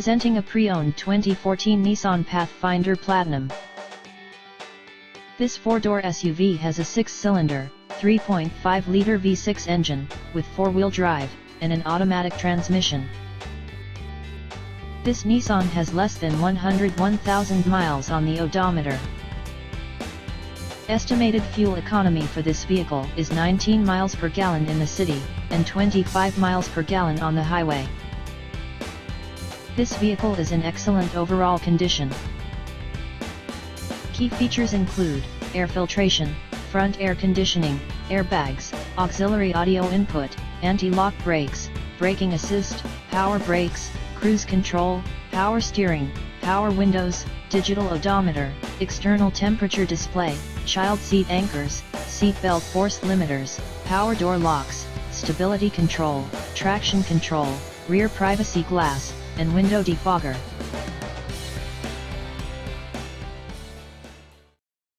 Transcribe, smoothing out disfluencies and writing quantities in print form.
Presenting a pre-owned 2014 Nissan Pathfinder Platinum. This four-door SUV has a six-cylinder, 3.5-liter V6 engine, with four-wheel drive, and an automatic transmission. This Nissan has less than 101,000 miles on the odometer. Estimated fuel economy for this vehicle is 19 miles per gallon in the city, and 25 miles per gallon on the highway. This vehicle is in excellent overall condition. Key features include air filtration, front air conditioning, airbags, auxiliary audio input, anti-lock brakes, braking assist, power brakes, cruise control, power steering, power windows, digital odometer, external temperature display, child seat anchors, seat belt force limiters, power door locks, stability control, traction control, rear privacy glass, and window defogger.